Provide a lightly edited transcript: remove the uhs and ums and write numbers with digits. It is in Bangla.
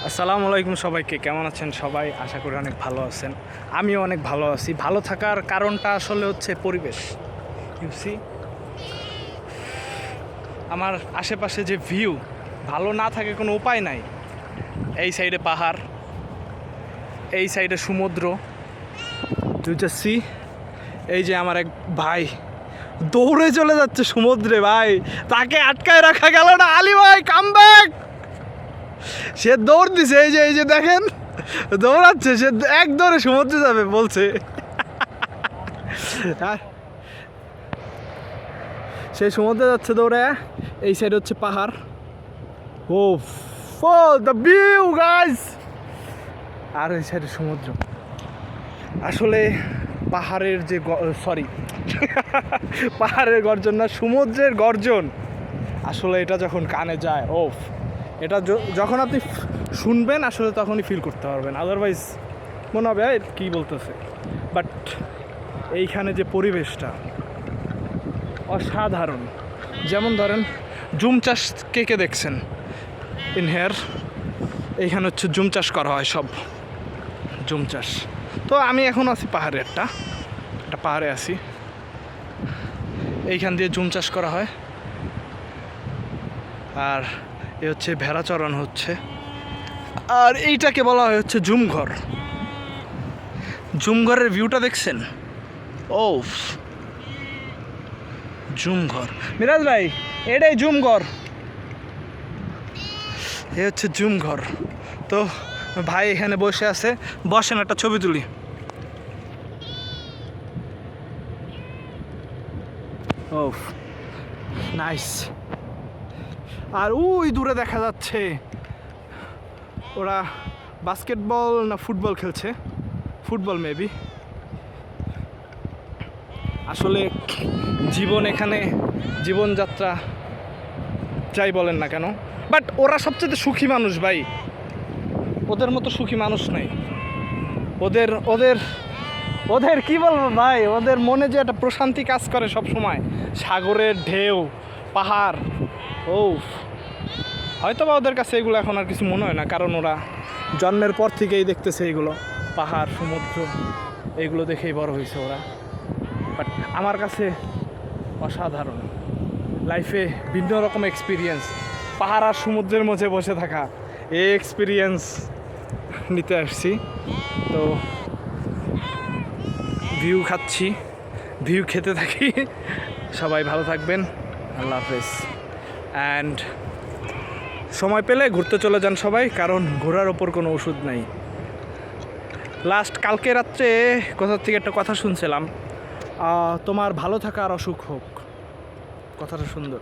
আসসালামু আলাইকুম সবাইকে, কেমন আছেন সবাই? আশা করি অনেক ভালো আছেন। আমিও অনেক ভালো আছি। ভালো থাকার কারণটা আসলে হচ্ছে পরিবেশ। ইউসি আমার আশেপাশে যে ভিউ, ভালো না থাকে কোনো উপায় নাই। এই সাইডে পাহাড়, এই সাইডে সমুদ্র, সি। এই যে আমার এক ভাই দৌড়ে চলে যাচ্ছে সমুদ্রে, ভাই তাকে আটকায় রাখা গেল না। আলী ভাই কাম ব্যাক। সে দৌড় দিছে, এই যে দেখেন দৌড়াচ্ছে, সে এক দৌড়ে সমুদ্রে যাবে বলছে। সে সমুদ্রে যাচ্ছে দৌড়ে। এই সাইড হচ্ছে পাহাড়। ও দ্য ভিউ গাইস। আর এই সাইডে সমুদ্র। আসলে পাহাড়ের যে পাহাড়ের গর্জন না, সমুদ্রের গর্জন। আসলে এটা যখন কানে যায়, এটা যখন আপনি শুনবেন আসলে তখনই ফিল করতে পারবেন। আদারওয়াইজ মনে হবে কী বলতেছে। বাট এইখানে যে পরিবেশটা অসাধারণ। যেমন ধরেন জুম চাষ কে দেখছেন ইন হেয়ার? এইখানে হচ্ছে জুম চাষ করা হয়, সব জুম চাষ। তো আমি এখন আছি পাহাড়ে, একটা পাহাড়ে আছি। এইখান দিয়ে জুম চাষ করা হয়। আর এ হচ্ছে ভেড়া চড়ানো হচ্ছে। আর এইটাকে বলা হয় হচ্ছে জুমঘর। জুমঘরের ভিউটা দেখছেন? জুমঘর মিরাজ ভাই, এটাই জুমঘর। এ হচ্ছে জুমঘর। তো ভাই এখানে বসে আছে, বসেন একটা ছবি তুলি। নাইস। আর ওই দূরে দেখা যাচ্ছে ওরা বাস্কেটবল না ফুটবল খেলছে, ফুটবল মেবি। আসলে এখানে জীবনযাত্রা যাই বলেন না কেন, বাট ওরা সবচেয়ে সুখী মানুষ ভাই। ওদের মতো সুখী মানুষ নাই। ওদের ওদের ওদের কি বলবো ভাই, ওদের মনে যে একটা প্রশান্তি কাজ করে সব সময়। সাগরের ঢেউ, পাহাড়, হয়তো বা ওদের কাছে এগুলো এখন আর কিছু মনে হয় না, কারণ ওরা জন্মের পর থেকেই দেখতেছে এগুলো, পাহাড় সমুদ্র এগুলো দেখেই বড় হয়েছে ওরা। বাট আমার কাছে অসাধারণ। লাইফে ভিন্ন রকম এক্সপিরিয়েন্স। পাহাড় আর সমুদ্রের মধ্যে বসে থাকা, এই এক্সপিরিয়েন্স নিতে আসছি। তো ভিউ খাচ্ছি, ভিউ খেতে থাকি। সবাই ভালো থাকবেন, আল্লাহ হাফেজ। অ্যান্ড সময় পেলে ঘুরতে চলে যান সবাই, কারণ ঘোরার ওপর কোনো ওষুধ নাই। কালকে রাত্রে কোথা থেকে একটা কথা শুনছিলাম, তোমার ভালো থাকা আর অসুখ হোক। কথাটা সুন্দর।